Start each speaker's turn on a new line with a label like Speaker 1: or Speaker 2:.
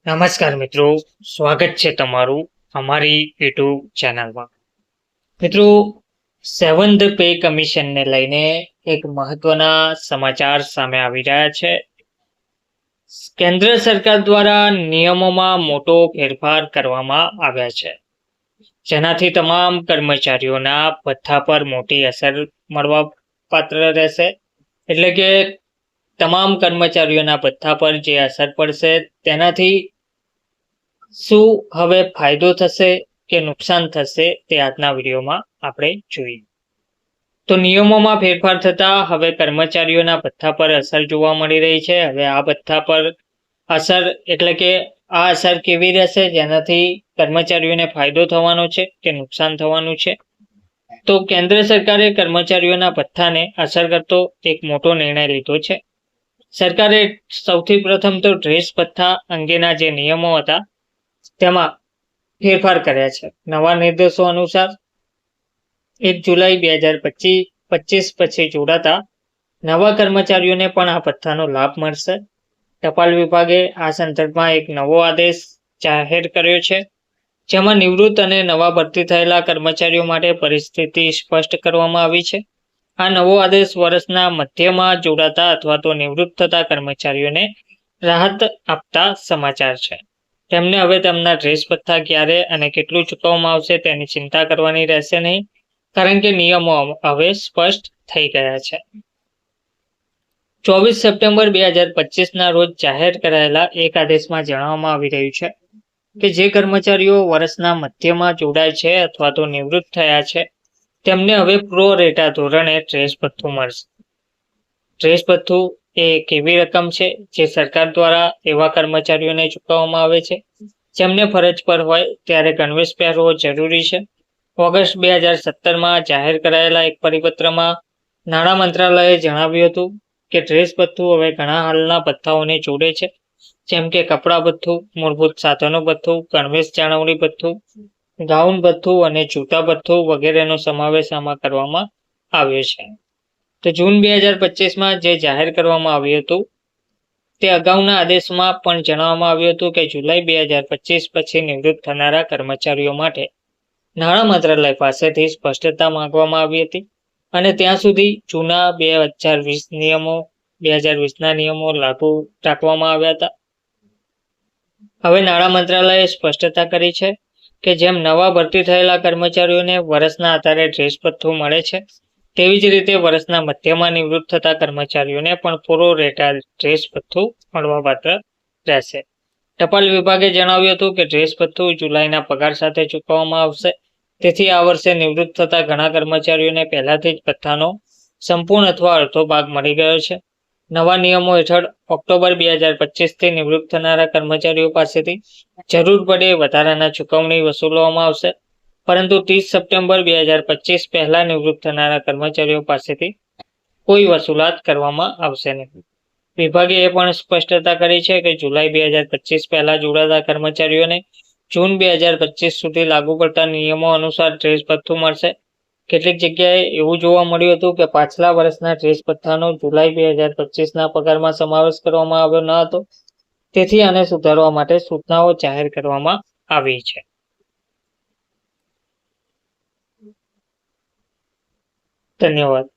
Speaker 1: નમસ્કાર મિત્રો, સ્વાગત છે તમારું અમારી યુટ્યુબ ચેનલમાં. મિત્રો, 7th પે કમિશનને લઈને એક મહત્વના સમાચાર સામે આવી રહ્યા છે. કેન્દ્ર સરકાર દ્વારા નિયમોમાં મોટો ફેરફાર કરવામાં આવ્યા છે, જેનાથી તમામ કર્મચારીઓના ભથ્થા પર મોટી અસર મળવા પાત્ર રહેશે. એટલે કે તમામ કર્મચારીઓના ભથ્થા પર જે અસર પડશે તેનાથી શું હવે ફાયદો થશે કે નુકસાન થશે તે આજના વિડીયોમાં આપણે જોઈએ. તો નિયમોમાં ફેરફાર થતા હવે કર્મચારીઓના ભથ્થા પર અસર જોવા મળી રહી છે. હવે આ ભથ્થા પર અસર એટલે કે આ અસર કેવી રહેશે, જેનાથી કર્મચારીઓને ફાયદો થવાનો છે કે નુકસાન થવાનું છે. તો કેન્દ્ર સરકારે કર્મચારીઓના ભથ્થાને અસર કરતો એક મોટો નિર્ણય લીધો છે. સરકારે સૌથી પ્રથમ તો ડ્રેસ ભથ્થા અંગેના જે નિયમો હતા તેમાં ફેરફાર કર્યા છે. નવા નિર્દેશો અનુસાર 1 જુલાઈ 2025 પછી જોડાતા નવા કર્મચારીઓને પણ આ ભથ્થાનો લાભ મળશે. ટપાલ વિભાગે આ સંદર્ભમાં એક નવો આદેશ જાહેર કર્યો છે, જેમાં નિવૃત્ત અને નવા ભરતી થયેલા કર્મચારીઓ માટે પરિસ્થિતિ સ્પષ્ટ કરવામાં આવી છે. આ નવો આદેશ વર્ષના મધ્યમાં જોડાતા અથવા તો નિવૃત્ત થતા કર્મચારીઓને રાહત આપતા સમાચાર છે. તેમને હવે તેમના ડ્રેસ ભથ્થા ક્યારે અને કેટલું ચૂકવવામાં આવશે તેની ચિંતા કરવાની રહેશે નહીં, કારણ કે નિયમો હવે સ્પષ્ટ થઈ ગયા છે. 24 સપ્ટેમ્બર 2025ના રોજ જાહેર કરાયેલા એક આદેશમાં જણાવવામાં આવી રહ્યું છે કે જે કર્મચારીઓ વર્ષના મધ્યમાં જોડાય છે અથવા તો નિવૃત્ત થયા છે તેમને હવે પ્રો રેટા ધોરણે ડ્રેસ ભથ્થું મળશે. ડ્રેસ ભથ્થું એ એક એવી રકમ છે જે સરકાર દ્વારા એવા કર્મચારીઓને ચૂકવવામાં આવે છે જેમને ફરજ પર હોય ત્યારે ગણવેશ પહેરવો જરૂરી છે. ઓગસ્ટ 2017માં જાહેર કરાયેલા એક પરિપત્રમાં નાણાં મંત્રાલયે જણાવ્યું હતું કે ડ્રેસ ભથ્થું હવે ઘણા હાલના ભથ્થાઓને જોડે છે, જેમ કે કપડાં ભથ્થું, મૂળભૂત સાધનો ભથ્થું, ગણવેશ જાળવણી ભથ્થું, ગાઉન ભથ્થું અને જૂતા ભથ્થું વગેરેનો સમાવેશ આમાં કરવામાં આવ્યો છે. તો જૂન 2025માં જે જાહેર કરવામાં આવ્યું હતું તે અગાઉના આદેશમાં પણ જણાવવામાં આવ્યું હતું કે જુલાઈ 2025 પછી નિવૃત્ત થનારા કર્મચારીઓ માટે નાણાં મંત્રાલય પાસેથી સ્પષ્ટતા માંગવામાં આવી હતી અને ત્યાં સુધી જૂના 2020ના નિયમો લાગુ રાખવામાં આવ્યા હતા. હવે નાણાં મંત્રાલયે સ્પષ્ટતા કરી છે કે જેમ નવા ભરતી થયેલા કર્મચારીઓને વર્ષના આધારે ડ્રેસ ભથ્થું મળે છે, તેવી જ રીતે વર્ષના મધ્યમાં નિવૃત્ત થતા કર્મચારીઓને પણ પૂરો રેટા ડ્રેસ ભથ્થું મળવાપાત્ર રહેશે. ટપાલ વિભાગે જણાવ્યું હતું કે ડ્રેસ ભથ્થું જુલાઈના પગાર સાથે ચૂકવવામાં આવશે. તેથી આ વર્ષે નિવૃત્ત થતા ઘણા કર્મચારીઓને પહેલાથી જ ભથ્થાનો સંપૂર્ણ અથવા અડધો ભાગ મળી ગયો છે. નવા નિયમો હેઠળ ઓક્ટોબર 2025થી નિવૃત્ત થનારા કર્મચારીઓ પાસેથી જરૂર પડે વધારાના ચૂકવણી વસૂલવામાં આવશે, પરંતુ 30 સપ્ટેમ્બર 2025 પહેલા નિવૃત્ત થનારા કર્મચારીઓ પાસેથી કોઈ વસૂલાત કરવામાં આવશે નહીં. વિભાગે એ પણ સ્પષ્ટતા કરી છે કે જુલાઈ 2025 પહેલા જોડાતા કર્મચારીઓને જૂન 2025 સુધી લાગુ પડતા નિયમો અનુસાર ડ્રેસ ભથ્થું મળશે. કેટલીક જગ્યાએ એવું જોવા મળ્યું હતું કે પાછલા વર્ષના ડ્રેસ ભથ્થાનો જુલાઈ 2025ના પગારમાં સમાવેશ કરવામાં આવ્યો ન હતો. તેથી આને સુધારવા માટે સૂચનાઓ જાહેર કરવામાં આવી છે. ધન્યવાદ.